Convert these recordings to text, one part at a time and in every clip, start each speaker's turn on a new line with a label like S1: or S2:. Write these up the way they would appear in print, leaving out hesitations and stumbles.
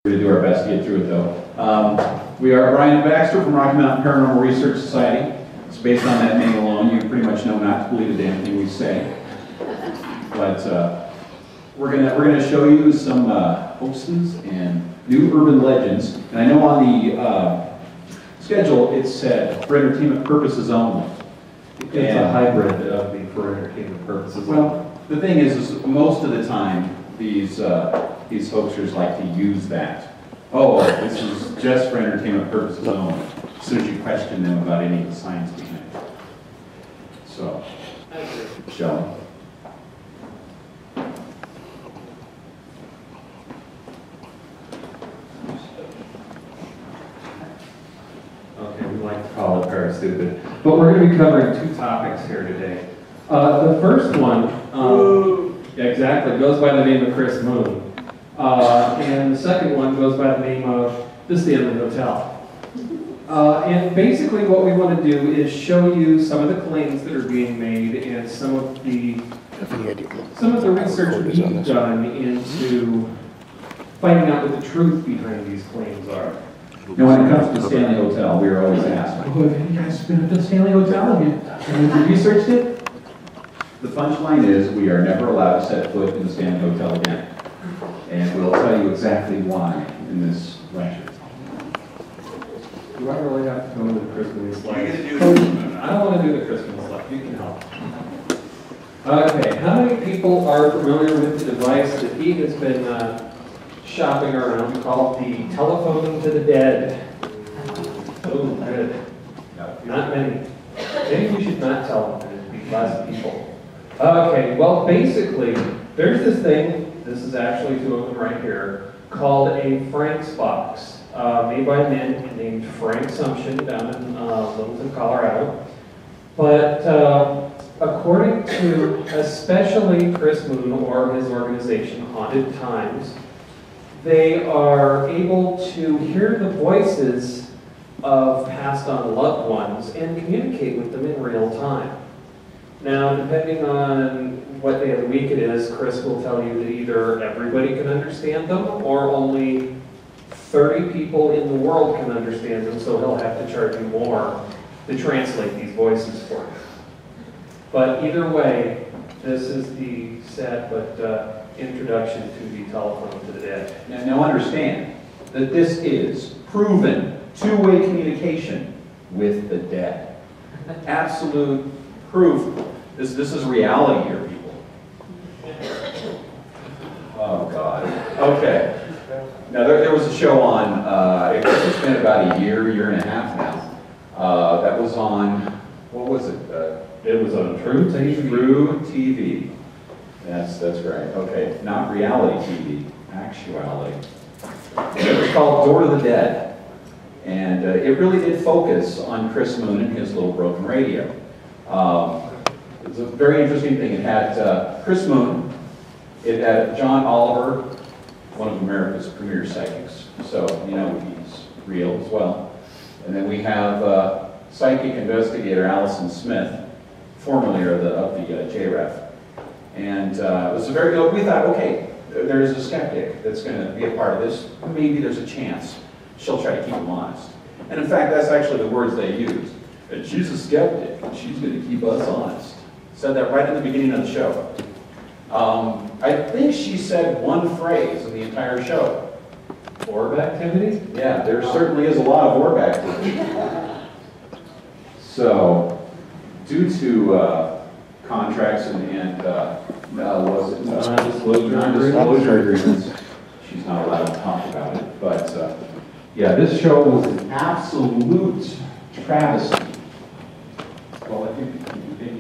S1: We're going to do our best to get through it, though. We are Brian and Baxter from Rocky Mountain Paranormal Research Society. It's based on that name alone. You pretty much know not to believe a damn thing we say. But we're gonna show you some hoaxes and new urban legends. And I know on the schedule it said for entertainment purposes only.
S2: It's a hybrid of the for entertainment purposes.
S1: Well, the thing is most of the time these hoaxers like to use that. Oh, this is just for entertainment purposes only. As soon as you question them about any of the science behind it. So, Shelley.
S2: Okay, we like to call it parastupid. But we're going to be covering two topics here today. The first one, exactly, goes by the name of Chris Moon. And the second one goes by the name of the Stanley Hotel. And basically what we want to do is show you some of the claims that are being made and some of the research we've done into finding out what the truth behind these claims are.
S1: Now, when it comes to the Stanley Hotel, we are always asked, oh, have you guys been to the Stanley Hotel? Have you researched it? The punchline is we are never allowed to set foot in the Stanley Hotel again. And we'll tell you exactly why in this lecture.
S2: Do I really have to go into the Christmas slide? I don't want to do the Christmas slide. You can help. Okay, how many people are familiar with the device that he has been shopping around called the telephone to the dead? Oh, good. Not many. Maybe we should not tell them. There'd be less people. Okay, well, basically, there's this thing. This is actually two of them right here, called a Frank's box, made by a man named Frank Sumption down in Littleton, Colorado. But according to especially Chris Moon or his organization, Haunted Times, they are able to hear the voices of passed on loved ones and communicate with them in real time. Now, depending on what day of the week it is, Chris will tell you that either everybody can understand them or only 30 people in the world can understand them, so he'll have to charge you more to translate these voices for you. But either way, this is the sad but introduction to the telephone to the dead.
S1: Now understand that this is proven two-way communication with the dead. Absolute proof. This is reality here, people. Oh, God. Okay. Now, there was a show on, it's been about a year and a half now. That was on, what was it?
S2: It was on True TV.
S1: True TV. That's right. Okay, not reality TV, actuality. And it was called Door to the Dead. And it really did focus on Chris Moon and his little broken radio. It was a very interesting thing. It had Chris Moon, it had John Oliver, one of America's premier psychics, so you know he's real as well. And then we have psychic investigator Allison Smith, formerly of the JREF. And it was a very good, we thought, okay, there's a skeptic that's going to be a part of this. Maybe there's a chance she'll try to keep him honest. And in fact, that's actually the words they used. And she's a skeptic, and she's going to keep us honest. Said that right at the beginning of the show. I think she said one phrase in the entire show.
S2: Orb activity?
S1: Yeah, there certainly is a lot of orb activity. So, due to contracts and non-disclosure agreements, she's not allowed to talk about it. But yeah, this show was an absolute travesty.
S2: Well, I think,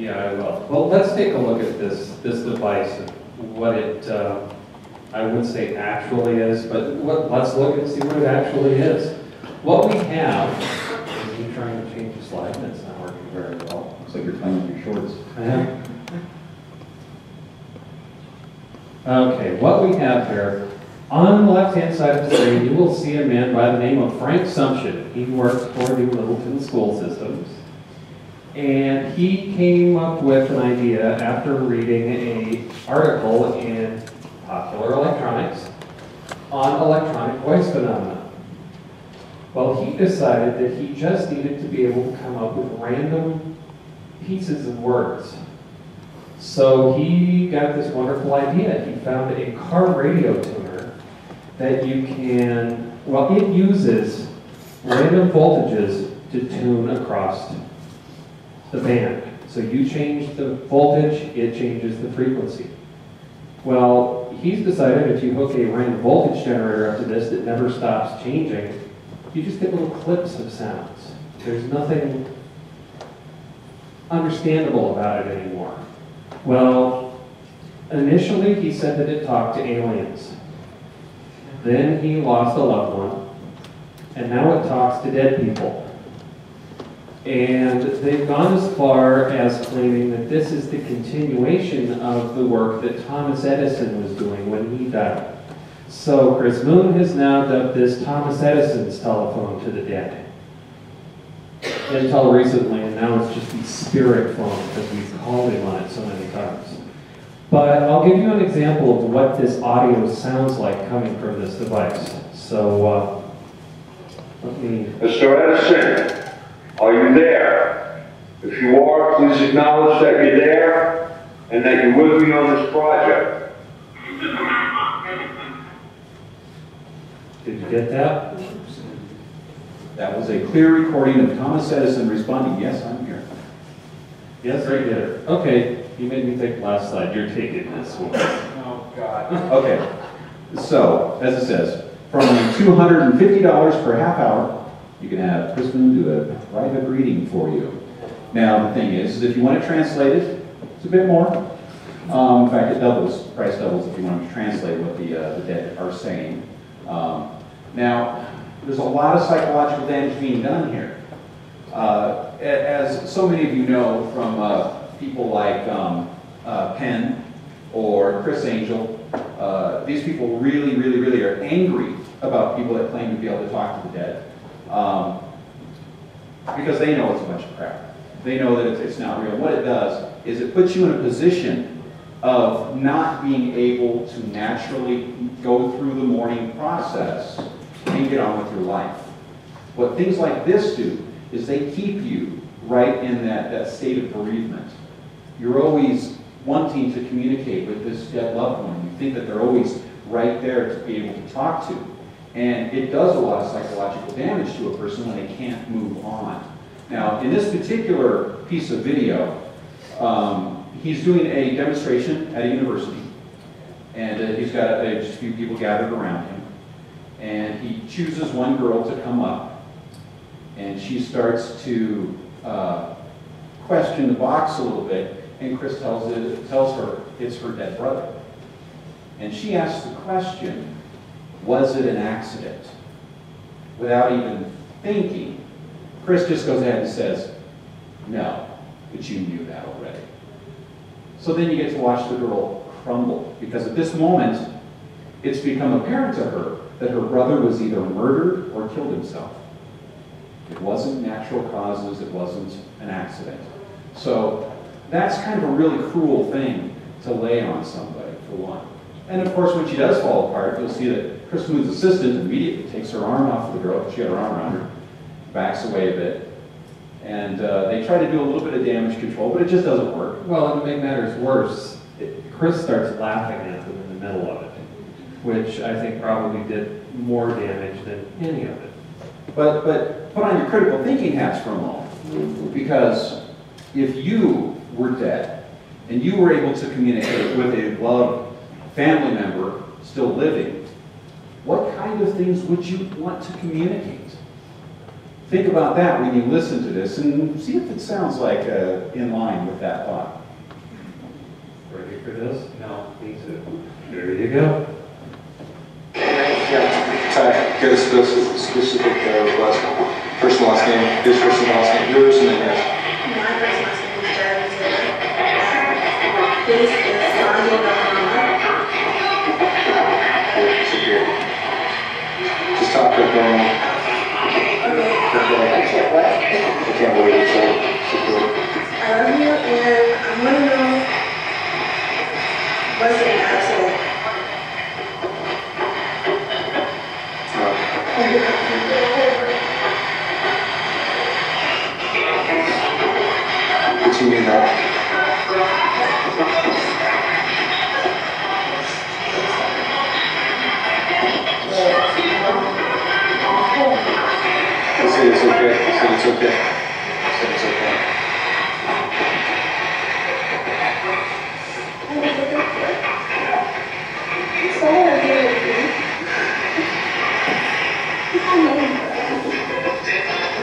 S2: yeah, I will. Well, let's take a look at this device, what it, I would say actually is, but let's look and see what it actually is. What we have, I'm trying to change the slide, and it's not working very well.
S1: Looks like you're playing with your shorts.
S2: Okay, what we have here, on the left-hand side of the screen, you will see a man by the name of Frank Sumption. He works for the Littleton School Systems. And he came up with an idea after reading an article in Popular Electronics on electronic voice phenomena. Well, he decided that he just needed to be able to come up with random pieces of words. So he got this wonderful idea. He found a car radio tuner that you can, well, it uses random voltages to tune across the band. So you change the voltage, it changes the frequency. Well, he's decided if you hook a random voltage generator up to this that never stops changing, you just get little clips of sounds. There's nothing understandable about it anymore. Well, initially he said that it talked to aliens. Then he lost a loved one, and now it talks to dead people. And they've gone as far as claiming that this is the continuation of the work that Thomas Edison was doing when he died. So Chris Moon has now dubbed this Thomas Edison's telephone to the dead. Until recently, and now it's just the spirit phone because we've called him on it so many times. But I'll give you an example of what this audio sounds like coming from this device. So let me...
S3: Mr. Edison, are you there? If you are, please acknowledge that you're there and that you're with me on this project.
S2: Did you get that?
S1: That was a clear recording of Thomas Edison responding, yes, I'm here.
S2: Yes, I did it. Okay, you made me think last slide. You're taking this one.
S1: Oh, God. Okay, so, as it says, from $250 per half hour, you can have Chris Moon do a private reading for you. Now, the thing is if you want it translated, it's a bit more. In fact, it doubles, price doubles if you want to translate what the dead are saying. Now, there's a lot of psychological damage being done here. As so many of you know from people like Penn or Chris Angel, these people really are angry about people that claim to be able to talk to the dead. Because they know it's a bunch of crap. They know that it's not real. What it does is it puts you in a position of not being able to naturally go through the mourning process and get on with your life. What things like this do is they keep you right in that state of bereavement. You're always wanting to communicate with this dead loved one. You think that they're always right there to be able to talk to. And it does a lot of psychological damage to a person when they can't move on. Now, in this particular piece of video, he's doing a demonstration at a university. And he's got just a few people gathered around him. And he chooses one girl to come up. And she starts to question the box a little bit. And Chris tells her it's her dead brother. And she asks the question, was it an accident? Without even thinking, Chris just goes ahead and says, no, but you knew that already. So then you get to watch the girl crumble, because at this moment, it's become apparent to her that her brother was either murdered or killed himself. It wasn't natural causes, it wasn't an accident. So that's kind of a really cruel thing to lay on somebody, for one. And of course, when she does fall apart, you'll see that Chris Moon's assistant immediately takes her arm off of the girl, because she had her arm around her, backs away a bit, and they try to do a little bit of damage control, but it just doesn't work.
S2: Well, and to make matters worse, Chris starts laughing at them in the middle of it, which I think probably did more damage than any of it.
S1: But put on your critical thinking hats for a moment, because if you were dead and you were able to communicate with a loved family member still living, what kind of things would you want to communicate? Think about that when you listen to this and see if it sounds like in line with that thought.
S2: Ready for this? No, me too. There you go.
S4: Yeah, give us the specific first and last name, his first and last name, yours, and then yours.
S5: My first and last name is Jeremy Zilla. This is Sandy Bahama.
S4: Just talk to them.
S5: I can't what?
S4: I can't wait, so
S5: I love you, and I want to know, was it an accident?
S4: What do you mean that? He said it's okay. He said it's okay. He said it's okay.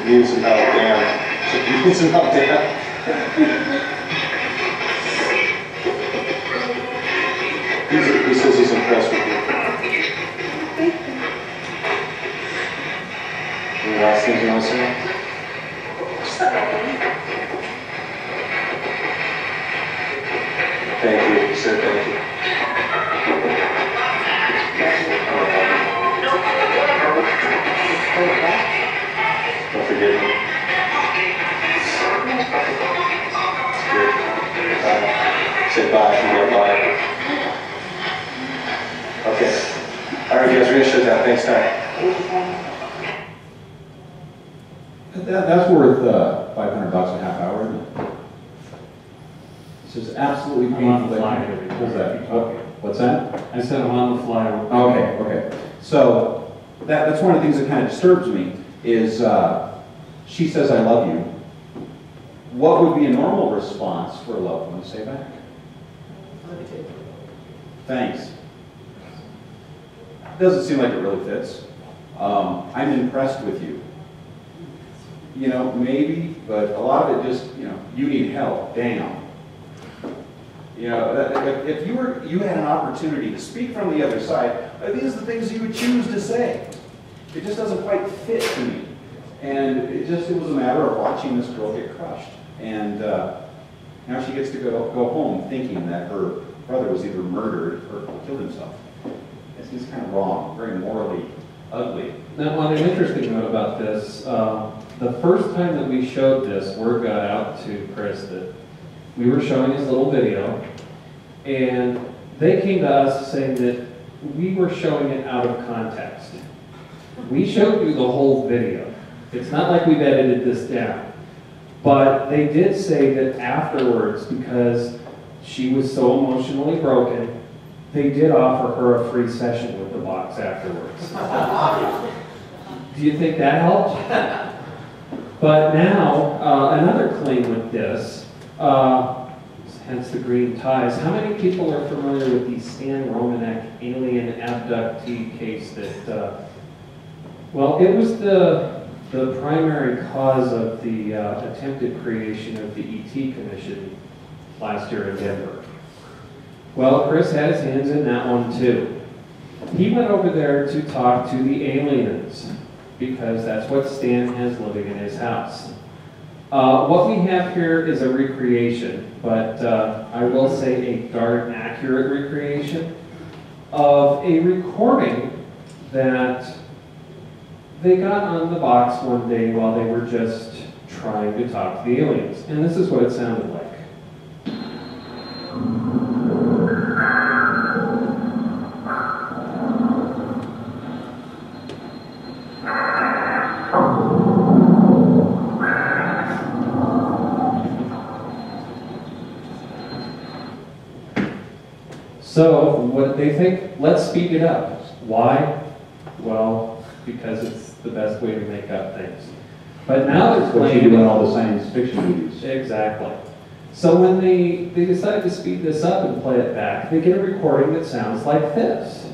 S4: You need some help, Dan. You need some help, Dan. He says he's impressed with you. Any last things you want to say? Thank you. He said thank you. Don't forget me. Good. Say bye if you get by. Okay. All right, guys, we're going to shut down. Thanks, Ty.
S1: That's worth $500 a half hour, isn't it? It's just absolutely
S2: I'm on the
S1: painful.
S2: fly.
S1: What's that? What's that?
S2: I said I'm on the fly.
S1: Okay. So that's one of the things that kind of disturbs me is she says, I love you. What would be a normal response for a loved one to say back? Thanks. Doesn't seem like it really fits. I'm impressed with you. You know, maybe, but a lot of it just, you know, you need help. Damn. You know, if you had an opportunity to speak from the other side, these are the things you would choose to say. It just doesn't quite fit to me. And it was a matter of watching this girl get crushed. And now she gets to go home thinking that her brother was either murdered or killed himself. It's just kind of wrong, very morally ugly.
S2: Now, on an interesting note about this, the first time that we showed this, word got out to Chris that we were showing his little video, and they came to us saying that we were showing it out of context. We showed you the whole video. It's not like we've edited this down. But they did say that afterwards, because she was so emotionally broken, they did offer her a free session with the box afterwards. Do you think that helped? But now, another claim with this, hence the green ties. How many people are familiar with the Stan Romanek alien abductee case that, well, it was the primary cause of the attempted creation of the E.T. Commission last year in Denver. Well, Chris had his hands in that one too. He went over there to talk to the aliens because that's what Stan has living in his house. What we have here is a recreation, but I will say a darn accurate recreation of a recording that they got on the box one day while they were just trying to talk to the aliens. And this is what it sounded like. So, what they think, let's speed it up. Why? Well, because it's the best way to make up things. But now they're
S1: What you
S2: playing...
S1: do in all the science fiction movies.
S2: Exactly. So when they decide to speed this up and play it back, they get a recording that sounds like this.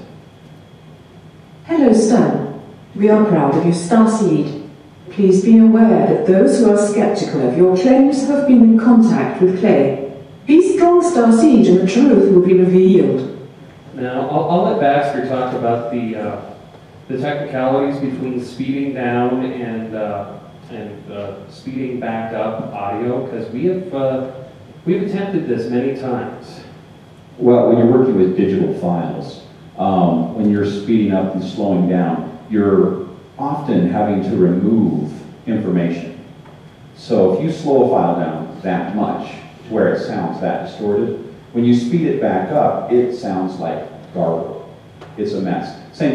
S6: Hello, Stan. We are proud of you, Starseed. Please be aware that those who are skeptical of your claims have been in contact with Clay. Be strong, Starseed, and the truth will be revealed.
S2: Now, I'll let Baxter talk about the technicalities between speeding down and speeding back up audio, because we've attempted this many times.
S1: Well, when you're working with digital files, when you're speeding up and slowing down, you're often having to remove information. So if you slow a file down that much to where it sounds that distorted, when you speed it back up, it sounds like garble. It's a mess. Same